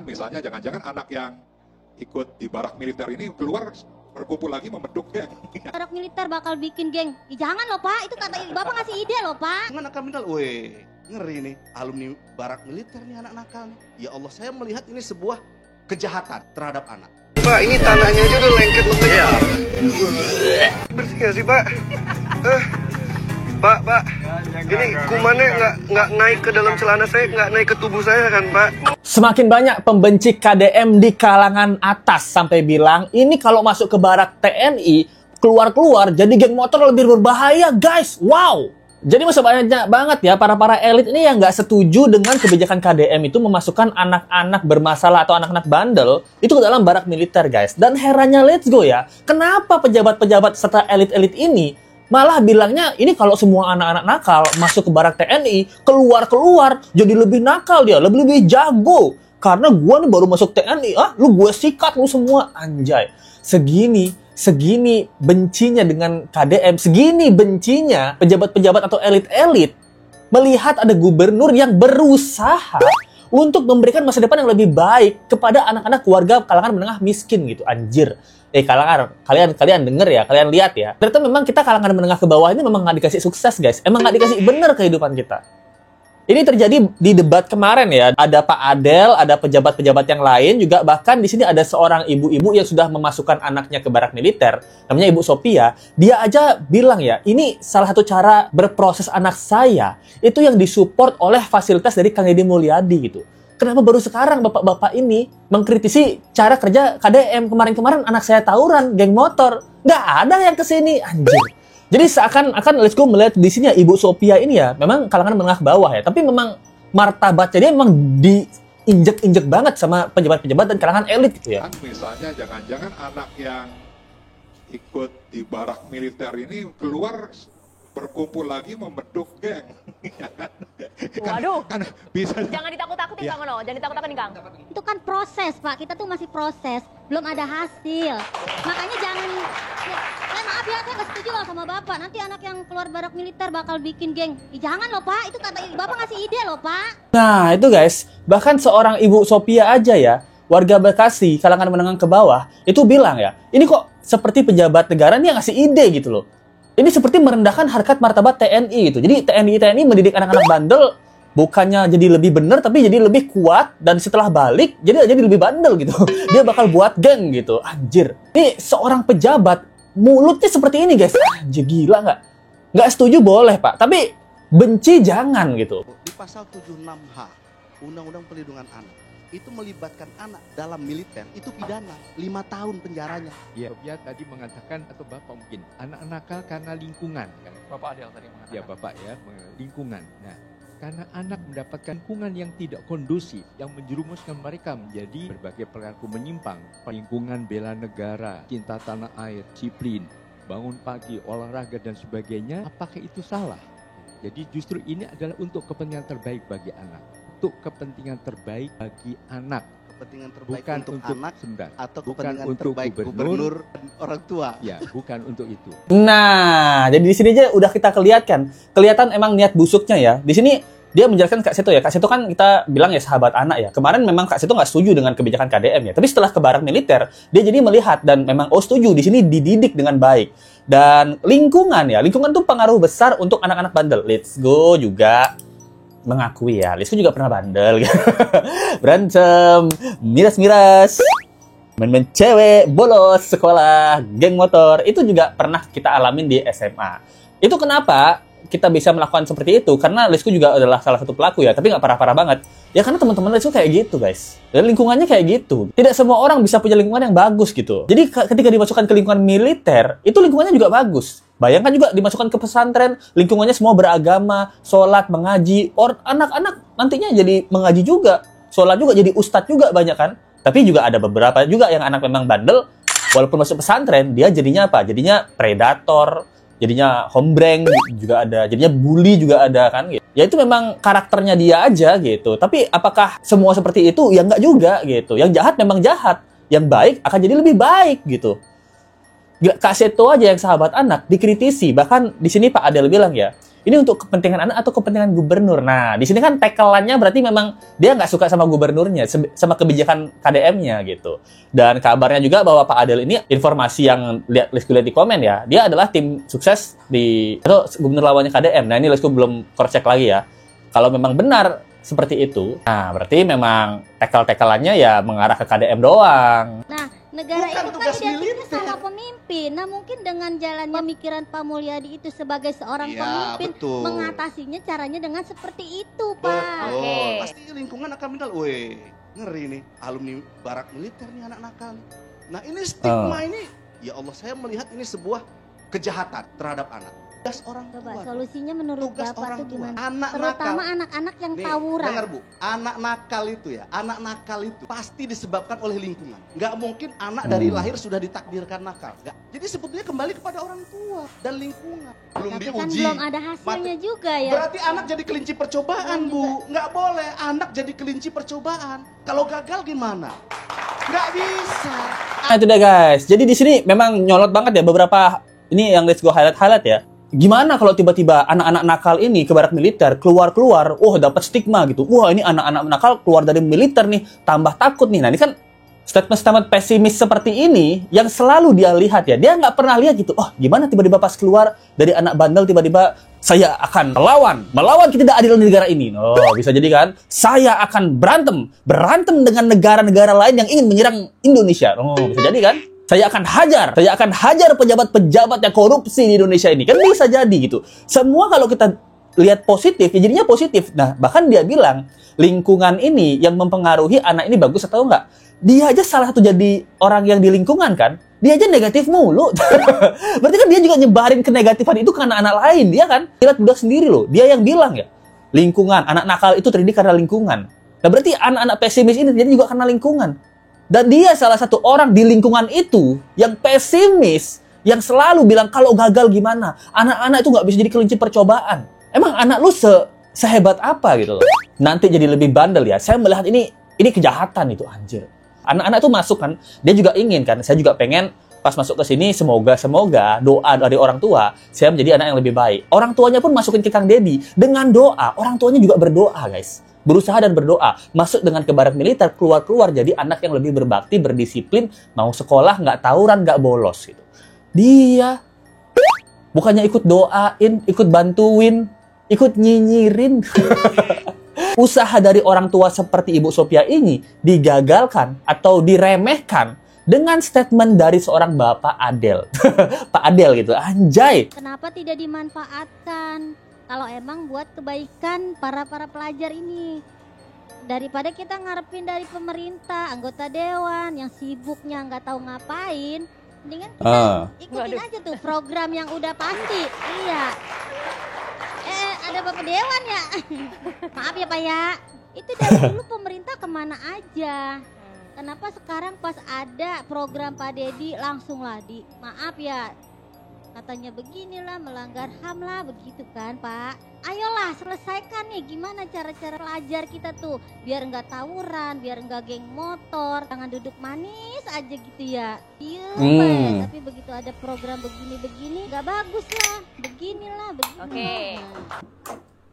Misalnya jangan-jangan anak yang ikut di barak militer ini keluar berkumpul lagi membentuk geng. Barak militer bakal bikin geng. Jangan loh Pak, itu kata Bapak ngasih ide loh Pak. Dengan nakal mental, weh, ngeri nih, alumni barak militer nih anak nakal nih. Ya Allah, saya melihat ini sebuah kejahatan terhadap anak. Pak, ini tanahnya aja udah lengket loh. Ya. Bersih gak sih Pak? Pak, ini kumannya nggak naik ke dalam celana saya, nggak naik ke tubuh saya kan Pak? Semakin banyak pembenci KDM di kalangan atas sampai bilang, ini kalau masuk ke barak TNI, keluar-keluar jadi geng motor lebih berbahaya, guys. Wow! Jadi masih banyak banget ya para elit ini yang nggak setuju dengan kebijakan KDM itu memasukkan anak-anak bermasalah atau anak-anak bandel itu ke dalam barak militer, guys. Dan herannya, let's go ya, kenapa pejabat-pejabat serta elit-elit ini malah bilangnya ini kalau semua anak-anak nakal masuk ke barak TNI, keluar-keluar jadi lebih nakal dia, lebih jago. Karena gua nih baru masuk TNI, lu gue sikat lu semua, anjay. Segini bencinya dengan KDM, segini bencinya pejabat-pejabat atau elit-elit melihat ada gubernur yang berusaha untuk memberikan masa depan yang lebih baik kepada anak-anak keluarga kalangan menengah miskin gitu, anjir. Kalian denger ya, kalian lihat ya. Ternyata memang kita kalangan menengah ke bawah ini memang nggak dikasih sukses, guys. Emang nggak dikasih bener kehidupan kita. Ini terjadi di debat kemarin ya. Ada Pak Adel, ada pejabat-pejabat yang lain juga. Bahkan di sini ada seorang ibu-ibu yang sudah memasukkan anaknya ke barak militer. Namanya Ibu Sophia. Dia aja bilang ya, ini salah satu cara berproses anak saya itu yang disupport oleh fasilitas dari Kang Deddy Mulyadi gitu. Kenapa baru sekarang bapak-bapak ini mengkritisi cara kerja KDM? Kemarin-kemarin anak saya tawuran, geng motor. Nggak ada yang kesini, anjir. Jadi seakan-akan let's go melihat di sini ya, Ibu Sophia ini ya, memang kalangan menengah bawah ya. Tapi memang martabatnya dia memang diinjek-injek banget sama pejabat-pejabat dan kalangan elit gitu ya. Misalnya jangan-jangan anak yang ikut di barak militer ini keluar berkumpul lagi membentuk geng. Waduh. Kan bisa. Jangan ditakut-takutin Kang Ono, jangan ditakut-takutin Kang. Itu kan proses Pak, kita tuh masih proses, belum ada hasil. Makanya jangan, maaf ya, saya nggak setuju loh sama Bapak. Nanti anak yang keluar barak militer bakal bikin geng. Jangan loh Pak, itu kata Bapak ngasih ide loh Pak. Nah itu guys, bahkan seorang Ibu Sophia aja ya, warga Bekasi, kalangan menengah ke bawah, itu bilang ya, ini kok seperti pejabat negara nih yang ngasih ide gitu loh. Ini seperti merendahkan harkat martabat TNI gitu. Jadi TNI mendidik anak-anak bandel bukannya jadi lebih bener tapi jadi lebih kuat, dan setelah balik jadi lebih bandel gitu. Dia bakal buat geng gitu. Anjir. Ini seorang pejabat mulutnya seperti ini, guys. Anjir, gila nggak? Nggak setuju boleh, Pak. Tapi benci jangan gitu. Di pasal 76H Undang-Undang Perlindungan Anak itu melibatkan anak dalam militer, itu pidana 5 tahun penjaranya. Ya, Sofia tadi mengatakan, atau Bapak mungkin, anak nakal karena lingkungan. Kan? Bapak Adel tadi mengatakan. Ya, Bapak ya, lingkungan. Nah, karena anak mendapatkan lingkungan yang tidak kondusif, yang menjerumuskan mereka menjadi berbagai perilaku menyimpang, lingkungan bela negara, cinta tanah air, disiplin, bangun pagi, olahraga, dan sebagainya, apakah itu salah? Jadi justru ini adalah untuk kepentingan terbaik bagi anak. Untuk kepentingan terbaik bagi anak, Kepentingan terbaik bukan untuk anak sebentar, atau bukan kepentingan untuk terbaik gubernur dan orang tua. Ya, bukan untuk itu. Nah, jadi di sini aja udah kita kelihatan emang niat busuknya ya. Di sini dia menjelaskan Kak Seto ya. Kak Seto kan kita bilang ya sahabat anak ya. Kemarin memang Kak Seto nggak setuju dengan kebijakan KDM ya. Tapi setelah ke barak militer, dia jadi melihat dan memang setuju. Di sini dididik dengan baik. Dan lingkungan tuh pengaruh besar untuk anak-anak bandel. Let's go juga mengakui ya, Lisku juga pernah bandel gitu. Berantem, miras-miras, main-main cewek, bolos sekolah, geng motor, itu juga pernah kita alamin di SMA. Itu kenapa kita bisa melakukan seperti itu? Karena Lisku juga adalah salah satu pelaku ya, tapi nggak parah-parah banget. Ya karena teman-teman Lisku kayak gitu guys. Dan lingkungannya kayak gitu. Tidak semua orang bisa punya lingkungan yang bagus gitu. Jadi ketika dimasukkan ke lingkungan militer, itu lingkungannya juga bagus. Bayangkan juga dimasukkan ke pesantren, lingkungannya semua beragama, sholat, mengaji. Anak-anak nantinya jadi mengaji juga, sholat juga, jadi ustadz juga banyak kan. Tapi juga ada beberapa juga yang anak memang bandel, walaupun masuk pesantren, dia jadinya apa? Jadinya predator, jadinya hombreng juga ada, jadinya bully juga ada kan. Gitu. Ya itu memang karakternya dia aja gitu. Tapi apakah semua seperti itu? Ya enggak juga gitu. Yang jahat memang jahat, yang baik akan jadi lebih baik gitu. Kak Seto aja yang sahabat anak dikritisi, bahkan di sini Pak Adel bilang ya, ini untuk kepentingan anak atau kepentingan gubernur. Nah, di sini kan tackle-nya berarti memang dia nggak suka sama gubernurnya, sama kebijakan KDM-nya gitu. Dan kabarnya juga bahwa Pak Adel ini, informasi yang Lesku lihat di komen ya, dia adalah tim sukses di atau gubernur lawannya KDM. Nah, ini Lesku belum cross check lagi ya. Kalau memang benar seperti itu, nah berarti memang tackle-tackle-nya ya mengarah ke KDM doang. Nah, negara Bukan ini kan tugas identiknya militer. sama pemimpin. Nah, mungkin dengan jalannya pemikiran Pak Mulyadi itu sebagai seorang Iya, pemimpin, betul. mengatasinya caranya dengan seperti itu, Pak. Betul. Oke. Pasti lingkungan akan bilang, weh, ngeri nih, alumni barak militer nih anak nakal. Nah ini stigma ini, ya Allah, saya melihat ini sebuah kejahatan terhadap anak. Tugas orang Coba tua. solusinya menurut Tugas Bapak orang tuh tua. gimana? Anak Terutama nakal. anak-anak yang Nih, tawuran. dengar Bu, anak nakal itu ya, anak nakal itu pasti disebabkan oleh lingkungan. Nggak mungkin anak dari lahir sudah ditakdirkan nakal. Nggak. Jadi sebetulnya kembali kepada orang tua dan lingkungan. Belum Tapi diuji. kan belum ada hasilnya juga ya. Berarti anak jadi kelinci percobaan, Bu. Nggak boleh anak jadi kelinci percobaan. Kalau gagal gimana? Nggak bisa. Nah, itu deh guys. Jadi di sini memang nyolot banget ya beberapa ini yang let's go highlight ya. Gimana kalau tiba-tiba anak-anak nakal ini ke barak militer keluar-keluar, dapat stigma gitu. Wah, ini anak-anak nakal keluar dari militer nih, tambah takut nih. Nah, ini kan statement-statement pesimis seperti ini yang selalu dia lihat ya. Dia nggak pernah lihat gitu. Oh, gimana tiba-tiba pas keluar dari anak bandel tiba-tiba saya akan melawan ketidakadilan di negara ini. Oh, bisa jadi kan? Saya akan berantem dengan negara-negara lain yang ingin menyerang Indonesia. Oh, bisa jadi kan? Saya akan hajar pejabat-pejabat yang korupsi di Indonesia ini. Kan bisa jadi gitu. Semua kalau kita lihat positif, ya jadinya positif. Nah, bahkan dia bilang, lingkungan ini yang mempengaruhi anak ini bagus atau enggak. Dia aja salah satu jadi orang yang di lingkungan kan. Dia aja negatif mulu. Berarti kan dia juga nyebarin kenegatifan itu ke anak-anak lain. Dia kan, lihat udah sendiri loh. Dia yang bilang ya, lingkungan, anak nakal itu terjadi karena lingkungan. Nah, berarti anak-anak pesimis ini terjadi juga karena lingkungan. Dan dia salah satu orang di lingkungan itu yang pesimis, yang selalu bilang kalau gagal gimana, anak-anak itu nggak bisa jadi kelinci percobaan. Emang anak lu sehebat apa gitu loh? Nanti jadi lebih bandel ya. Saya melihat ini kejahatan itu, anjir. Anak-anak itu masuk kan, dia juga ingin kan. Saya juga pengen pas masuk ke sini semoga doa dari orang tua saya menjadi anak yang lebih baik. Orang tuanya pun masukin ke Kang Deddy dengan doa. Orang tuanya juga berdoa, guys. Berusaha dan berdoa, masuk dengan ke barak militer, keluar jadi anak yang lebih berbakti, berdisiplin, mau sekolah, nggak tawuran, nggak bolos gitu. Dia bukannya ikut doain, ikut bantuin, ikut nyinyirin. Usaha dari orang tua seperti Ibu Sophia ini digagalkan atau diremehkan dengan statement dari seorang Bapak Adel. Pak Adel gitu, anjay. Kenapa tidak dimanfaatkan? Kalau emang buat kebaikan para pelajar ini, daripada kita ngarepin dari pemerintah, anggota dewan yang sibuknya nggak tahu ngapain, mendingan kita ikutin aja tuh program yang udah pasti. Iya. Ada Bapak Dewan ya. Maaf ya Pak ya. Itu dari dulu pemerintah kemana aja? Kenapa sekarang pas ada program Pak Deddy langsung lah maaf ya. Katanya beginilah, melanggar HAM lah, begitu kan Pak. Ayolah selesaikan nih, gimana cara-cara pelajar kita tuh. Biar nggak tawuran, biar nggak geng motor, jangan duduk manis aja gitu ya. Iya tapi begitu ada program begini-begini, nggak bagus lah. Beginilah, begini. Oke.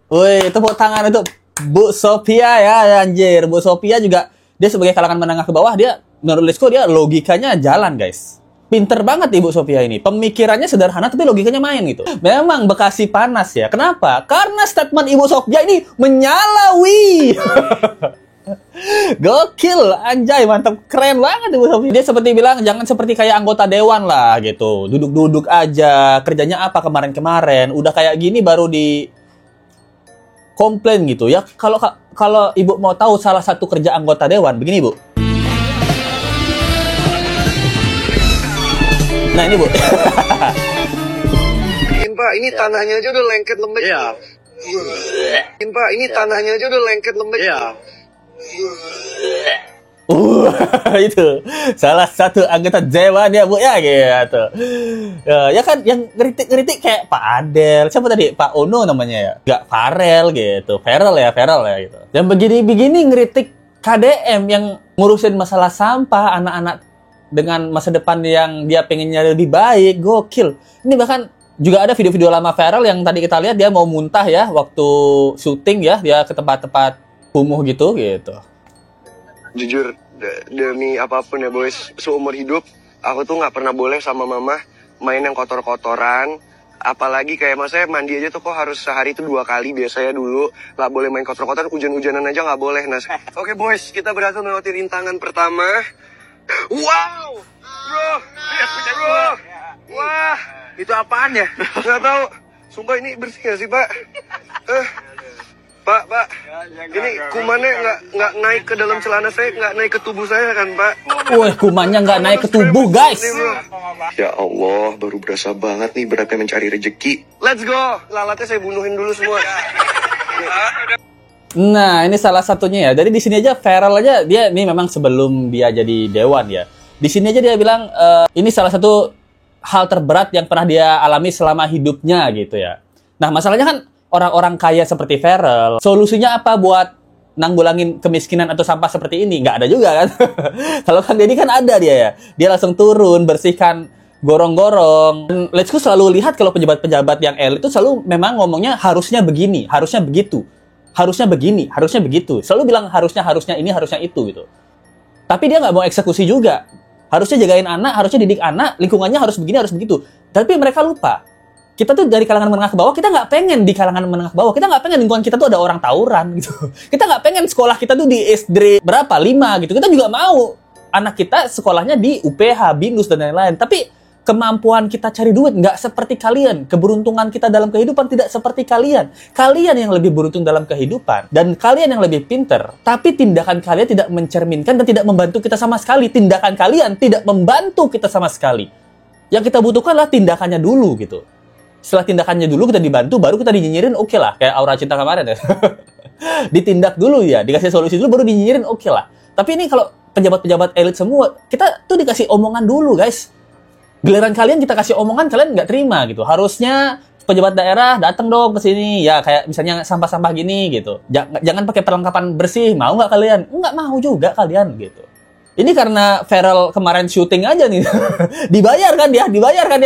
Woi, tepuk tangan itu Bu Sophia ya, anjir. Bu Sophia juga, dia sebagai kalangan menengah ke bawah, dia menurut Lesko dia logikanya jalan guys. Pinter banget Ibu Sophia ini. Pemikirannya sederhana tapi logikanya main gitu. Memang Bekasi panas ya. Kenapa? Karena statement Ibu Sophia ini menyala, wih. Gokil, anjay, mantap, keren banget Ibu Sophia. Dia seperti bilang, jangan seperti kayak anggota dewan lah gitu. Duduk-duduk aja. Kerjanya apa kemarin-kemarin. Udah kayak gini baru di komplain gitu ya. Kalau Ibu mau tahu salah satu kerja anggota dewan, begini Bu. Nah ini Bu. Pak, ini tanahnya aja udah lengket lembek. Iya. Pak, ini tanahnya aja udah lengket lembek. Iya. Itu salah satu anggota dewan ya Bu ya gitu. Ya kan yang ngeritik kayak Pak Adel, siapa tadi? Pak Ono namanya ya. Enggak Farel gitu. Farel ya gitu. Dan begini-begini ngeritik KDM yang ngurusin masalah sampah anak-anak dengan masa depan yang dia pengennya lebih baik. Gokil. Ini bahkan juga ada video-video lama viral yang tadi kita lihat dia mau muntah ya waktu syuting ya, dia ke tempat-tempat kumuh gitu. Jujur, demi apapun ya boys, seumur hidup aku tuh nggak pernah boleh sama mama main yang kotor-kotoran. Apalagi kayak maksudnya mandi aja tuh kok harus sehari itu 2 kali biasanya dulu. Nggak boleh main kotor-kotor, hujan-hujanan aja nggak boleh. Nah, oke boys, kita berhasil melewati rintangan pertama. Wow, bro, wah, itu apaan ya? Nggak tahu. Sumpah ini bersih nggak sih Pak? Pak, ini kumannya nggak naik ke dalam celana saya, nggak naik ke tubuh saya kan Pak? Wah, kumannya nggak naik ke tubuh guys. Ya Allah, baru berasa banget nih beratnya mencari rejeki. Let's go, lalatnya saya bunuhin dulu semua. Nah, ini salah satunya ya. Jadi di sini aja viral aja dia ini memang sebelum dia jadi dewan ya. Di sini aja dia bilang ini salah satu hal terberat yang pernah dia alami selama hidupnya gitu ya. Nah, masalahnya kan orang-orang kaya seperti Farel, solusinya apa buat nanggulangin kemiskinan atau sampah seperti ini? Nggak ada juga kan. Kalau kan Deddy kan ada dia ya. Dia langsung turun, bersihkan gorong-gorong. Dan Let's Go selalu lihat kalau pejabat-pejabat yang elit itu selalu memang ngomongnya harusnya begini, harusnya begitu. Harusnya begini, harusnya begitu. Selalu bilang harusnya ini, harusnya itu gitu. Tapi dia nggak mau eksekusi juga. Harusnya jagain anak, harusnya didik anak, lingkungannya harus begini, harus begitu. Tapi mereka lupa. Kita tuh dari kalangan menengah ke bawah, kita nggak pengen di kalangan menengah ke bawah. Kita nggak pengen lingkungan kita tuh ada orang tawuran gitu. Kita nggak pengen sekolah kita tuh di SD berapa, 5 gitu. Kita juga mau anak kita sekolahnya di UPH, BINUS, dan lain-lain. Tapi kemampuan kita cari duit nggak seperti kalian. Keberuntungan kita dalam kehidupan tidak seperti kalian. Kalian yang lebih beruntung dalam kehidupan. Dan kalian yang lebih pinter. Tapi tindakan kalian tidak mencerminkan dan tidak membantu kita sama sekali. Tindakan kalian tidak membantu kita sama sekali. Yang kita butuhkan adalah tindakannya dulu gitu. Setelah tindakannya dulu kita dibantu, baru kita dinyinyirin, oke lah. Kayak Aura Cinta kemarin ya. Ditindak dulu ya, dikasih solusi dulu, baru dinyinyirin, oke lah. Tapi ini kalau pejabat-pejabat elit semua, kita tuh dikasih omongan dulu guys. Giliran kalian kita kasih omongan, kalian nggak terima gitu. Harusnya pejabat daerah datang dong ke sini. Ya kayak misalnya sampah-sampah gini gitu. Jangan pakai perlengkapan bersih, mau nggak kalian? Nggak mau juga kalian gitu. Ini karena Farel kemarin syuting aja nih. dibayar kan dia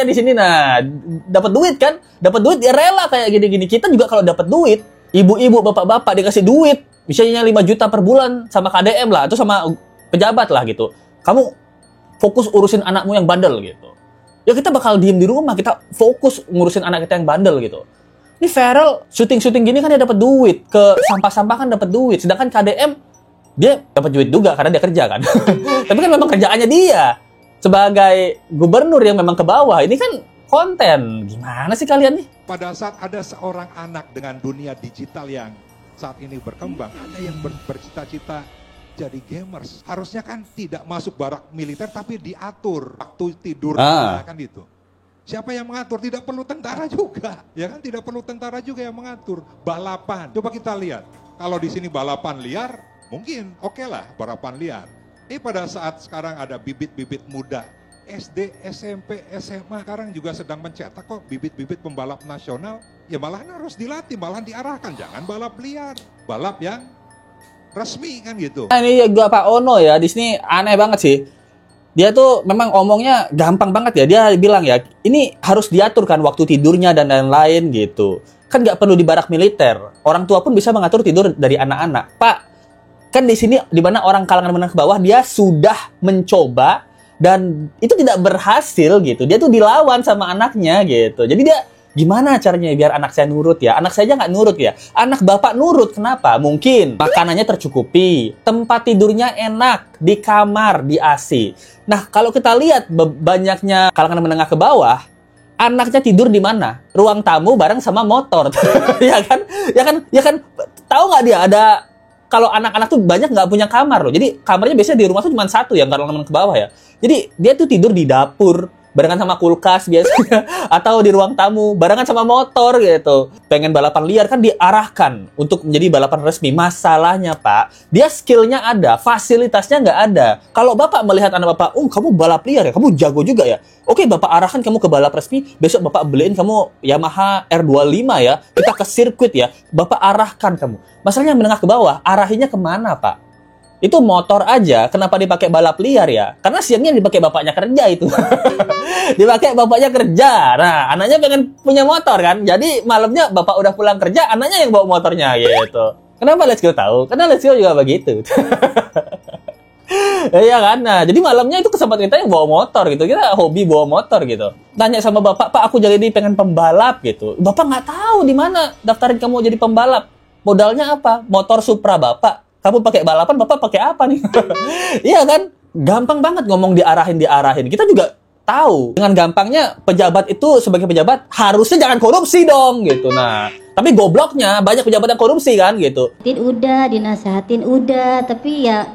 di sini. Nah, dapat duit kan? Dapat duit dia rela kayak gini-gini. Kita juga kalau dapat duit, ibu-ibu, bapak-bapak dikasih duit, misalnya 5 juta per bulan sama KDM lah atau sama pejabat lah gitu. Kamu fokus urusin anakmu yang bandel gitu. Ya kita bakal diem di rumah, kita fokus ngurusin anak kita yang bandel gitu. Ini Farel syuting-syuting gini kan dia dapat duit, ke sampah-sampah kan dapat duit. Sedangkan KDM dia dapat duit juga karena dia kerja kan. Tapi kan memang kerjaannya dia sebagai gubernur yang memang ke bawah. Ini kan konten. Gimana sih kalian nih? Pada saat ada seorang anak dengan dunia digital yang saat ini berkembang, ada yang bercita-cita jadi gamers. Harusnya kan tidak masuk barak militer tapi diatur waktu tidur kan itu. Siapa yang mengatur? Tidak perlu tentara juga. Ya kan tidak perlu tentara juga yang mengatur. Balapan. Coba kita lihat. Kalau di sini balapan liar, mungkin oke lah balapan liar. Ini pada saat sekarang ada bibit-bibit muda SD, SMP, SMA sekarang juga sedang mencetak kok bibit-bibit pembalap nasional. Ya malahan harus dilatih, malahan diarahkan. Jangan balap liar, balap yang resmi kan gitu. Nah, ini juga Pak Ono ya, di sini aneh banget sih. Dia tuh memang omongnya gampang banget ya. Dia bilang ya, ini harus diatur kan waktu tidurnya dan lain-lain gitu. Kan nggak perlu di barak militer. Orang tua pun bisa mengatur tidur dari anak-anak. Pak, kan di sini di mana orang kalangan menengah ke bawah dia sudah mencoba dan itu tidak berhasil gitu. Dia tuh dilawan sama anaknya gitu. Jadi dia gimana caranya biar anak saya nurut ya? Anak saya aja nggak nurut ya. Anak bapak nurut, kenapa? Mungkin makanannya tercukupi, tempat tidurnya enak, di kamar, di AC. Nah, kalau kita lihat banyaknya kalangan menengah ke bawah, anaknya tidur di mana? Ruang tamu bareng sama motor. Ya kan? Tahu nggak dia ada kalau anak-anak tuh banyak nggak punya kamar loh. Jadi kamarnya biasanya di rumah tuh cuma satu yang kalangan menengah ke bawah ya. Jadi dia tuh tidur di dapur barengan sama kulkas biasanya atau di ruang tamu barengan sama motor gitu. Pengen balapan liar kan diarahkan untuk menjadi balapan resmi. Masalahnya Pak, dia skillnya ada, fasilitasnya nggak ada. Kalau Bapak melihat anak Bapak, kamu balap liar ya, kamu jago juga ya. Oke, Bapak arahkan kamu ke balap resmi, besok Bapak beliin kamu Yamaha R25 ya, kita ke sirkuit ya, Bapak arahkan kamu. Masalahnya menengah ke bawah, arahinya kemana Pak? Itu motor aja, kenapa dipakai balap liar ya? Karena siangnya dipakai bapaknya kerja itu. Dipakai bapaknya kerja. Nah, anaknya pengen punya motor kan. Jadi malamnya bapak udah pulang kerja, anaknya yang bawa motornya gitu. Kenapa Let's Go tahu? Karena Let's Go juga begitu. Iya kan? Nah, jadi malamnya itu kesempatan kita yang bawa motor gitu. Kita hobi bawa motor gitu. Tanya sama bapak, "Pak, aku jadi pengen pembalap," gitu. Bapak nggak tahu di mana daftarin kamu jadi pembalap. Modalnya apa? Motor Supra bapak. Kamu pakai balapan, bapak pakai apa nih? Iya kan? Gampang banget ngomong diarahin. Kita juga tahu dengan gampangnya pejabat itu sebagai pejabat harusnya jangan korupsi dong gitu. Nah, tapi gobloknya banyak pejabat yang korupsi kan gitu. Udah, dinasehatin udah, tapi ya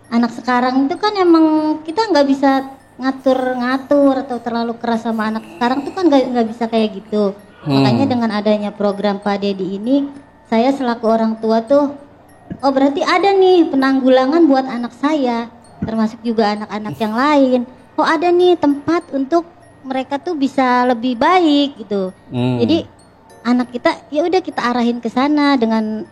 anak sekarang itu kan emang kita nggak bisa ngatur atau terlalu keras sama anak sekarang tuh kan nggak bisa kayak gitu. Makanya dengan adanya program Pak Dedi ini, saya selaku orang tua tuh, oh berarti ada nih penanggulangan buat anak saya, termasuk juga anak-anak yang lain. Oh ada nih tempat untuk mereka tuh bisa lebih baik gitu. Jadi anak kita ya udah kita arahin ke sana dengan,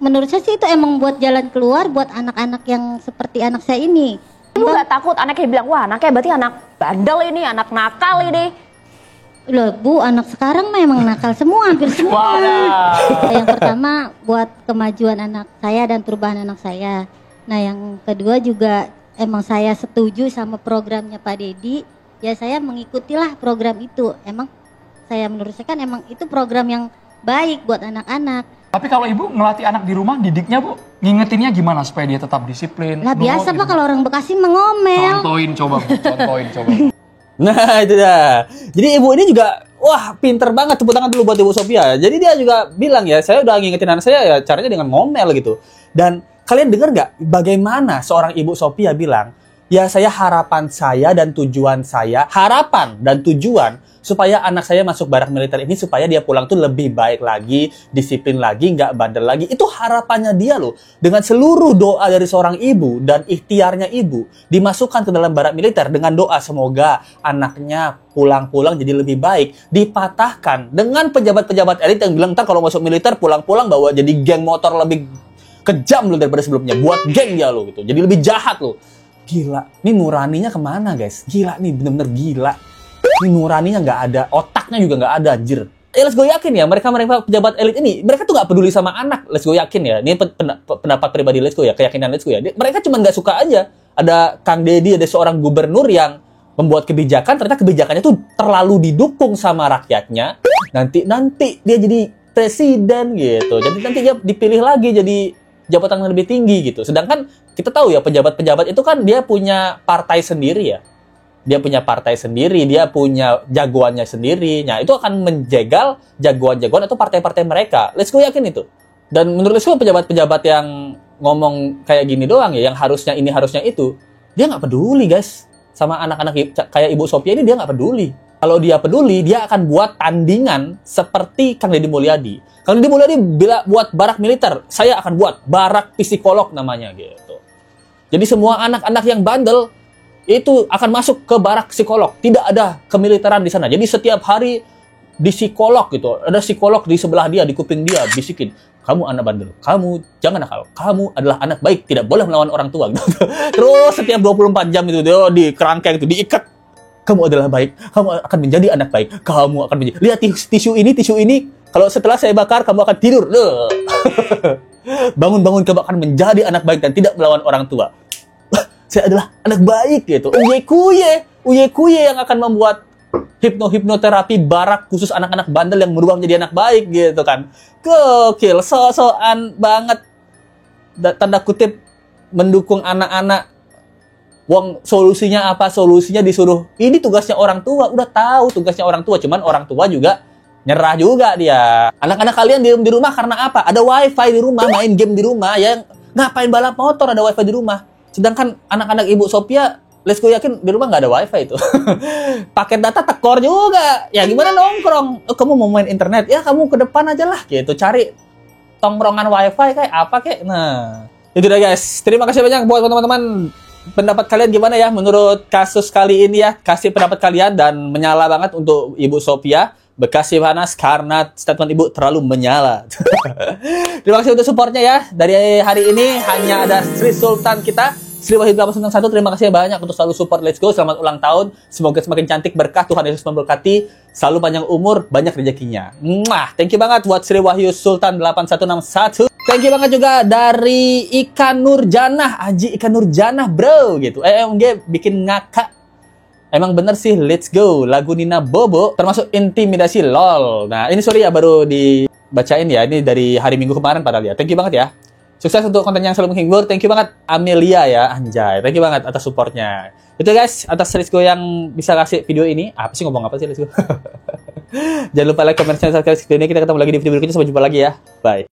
menurut saya sih itu emang buat jalan keluar buat anak-anak yang seperti anak saya ini. Ibu nggak takut anaknya bilang, wah anaknya berarti anak bandel ini, anak nakal ini? Loh Bu, anak sekarang memang nakal semua, hampir semua. Yang pertama buat kemajuan anak saya dan perubahan anak saya. Nah yang kedua juga emang saya setuju sama programnya Pak Dedi. Ya saya mengikutilah program itu. Emang saya menurut saya kan emang itu program yang baik buat anak-anak. Tapi kalau ibu ngelatih anak di rumah, didiknya bu, ngingetinnya gimana supaya dia tetap disiplin? Lah biasa Pak, kalau orang Bekasi mengomel. Contohin coba bu, contohin coba. Nah itu dah. Jadi ibu ini juga, wah pinter banget, tepuk tangan dulu buat Ibu Sophia. Jadi dia juga bilang ya, saya udah ngingetin anak saya ya caranya dengan ngomel gitu. Dan kalian dengar nggak bagaimana seorang Ibu Sophia bilang, ya saya harapan saya dan tujuan saya, harapan dan tujuan supaya anak saya masuk barak militer ini supaya dia pulang tuh lebih baik lagi, disiplin lagi, nggak bandel lagi. Itu harapannya dia loh. Dengan seluruh doa dari seorang ibu dan ikhtiarnya ibu dimasukkan ke dalam barak militer dengan doa semoga anaknya pulang-pulang jadi lebih baik. Dipatahkan dengan pejabat-pejabat elit yang bilang ntar kalau masuk militer pulang-pulang bawa jadi geng motor lebih kejam loh daripada sebelumnya. Buat geng ya lo gitu. Jadi lebih jahat loh. Gila, ini nuraninya kemana guys? Gila nih, bener-bener gila. Ini nuraninya nggak ada, otaknya juga nggak ada, anjir. Let's Go yakin ya, mereka pejabat elit ini, mereka tuh nggak peduli sama anak. Let's Go yakin ya, ini pendapat pribadi Let's Go ya, keyakinan Let's Go ya. Mereka cuma nggak suka aja. Ada Kang Dedi, ada seorang gubernur yang membuat kebijakan, ternyata kebijakannya tuh terlalu didukung sama rakyatnya. Nanti dia jadi presiden gitu. Jadi nanti dia dipilih lagi jadi jabatan yang lebih tinggi gitu. Sedangkan kita tahu ya pejabat-pejabat itu kan dia punya partai sendiri ya. Dia punya partai sendiri, dia punya jagoannya sendiri. Nah, itu akan menjegal jagoan-jagoan atau partai-partai mereka. Let's Go yakin itu. Dan menurut Let's Go pejabat-pejabat yang ngomong kayak gini doang ya, yang harusnya ini, harusnya itu, dia nggak peduli guys. Sama anak-anak kayak Ibu Sophia ini dia nggak peduli. Kalau dia peduli, dia akan buat tandingan seperti Kang Deddy Mulyadi. Kang Deddy Mulyadi bila buat barak militer, saya akan buat barak psikolog namanya gitu. Jadi semua anak-anak yang bandel itu akan masuk ke barak psikolog. Tidak ada kemiliteran di sana. Jadi setiap hari di psikolog gitu. Ada psikolog di sebelah dia, di kuping dia, bisikin. Kamu anak bandel. Kamu jangan nakal. Kamu adalah anak baik. Tidak boleh melawan orang tua. Gitu. Terus setiap 24 jam itu dia di kerangkeng itu diikat. Kamu adalah baik. Kamu akan menjadi anak baik. Kamu akan menjadi. Lihat tisu ini. Kalau setelah saya bakar, kamu akan tidur. Bangun-bangun kamu akan menjadi anak baik dan tidak melawan orang tua. Saya adalah anak baik gitu. Uye kuye yang akan membuat hipnoterapi barak khusus anak-anak bandel yang berubah menjadi anak baik gitu kan. Gokil, so-soan banget. Tanda kutip mendukung anak-anak. Wong solusinya apa? Solusinya disuruh. Ini tugasnya orang tua. Udah tahu tugasnya orang tua. Cuman orang tua juga nyerah juga dia. Anak-anak kalian di rumah karena apa? Ada wifi di rumah, main game di rumah. Yang ngapain balap motor ada wifi di rumah? Sedangkan anak-anak Ibu Sophia, Let's Go yakin di rumah nggak ada wifi itu. Paket data tekor juga. Ya gimana nongkrong? Oh, kamu mau main internet? Ya kamu ke depan aja lah gitu. Cari tongkrongan wifi kayak apa kayak. Nah, itu dah guys. Terima kasih banyak buat teman-teman. Pendapat kalian gimana ya menurut kasus kali ini ya? Kasih pendapat kalian dan menyala banget untuk Ibu Sophia. Bekasi panas karena statement ibu terlalu menyala. Terima kasih untuk supportnya ya. Dari hari ini hanya ada Sri Sultan kita, Sri Wahyu 891. Terima kasih banyak untuk selalu support Let's Go. Selamat ulang tahun. Semoga semakin cantik, berkah, Tuhan Yesus memberkati. Selalu panjang umur, banyak rezekinya. Thank you banget buat Sri Wahyu Sultan 8161. Thank you banget juga dari Ikan Nurjanah, Aji Ikan Nurjanah bro gitu. EMG bikin ngakak. Emang bener sih, Let's Go, lagu Nina Bobo, termasuk intimidasi lol. Nah, ini sorry ya, baru dibacain ya, ini dari hari Minggu kemarin padahal ya. Thank you banget ya. Sukses untuk konten yang selalu menghibur. Thank you banget Amelia ya, anjay. Thank you banget atas supportnya. Itu guys, atas Let's Go yang bisa kasih video ini. Apa sih, ngomong apa sih Let's Go? Jangan lupa like, comment, share, subscribe video ini. Kita ketemu lagi di video berikutnya. Sampai jumpa lagi ya. Bye.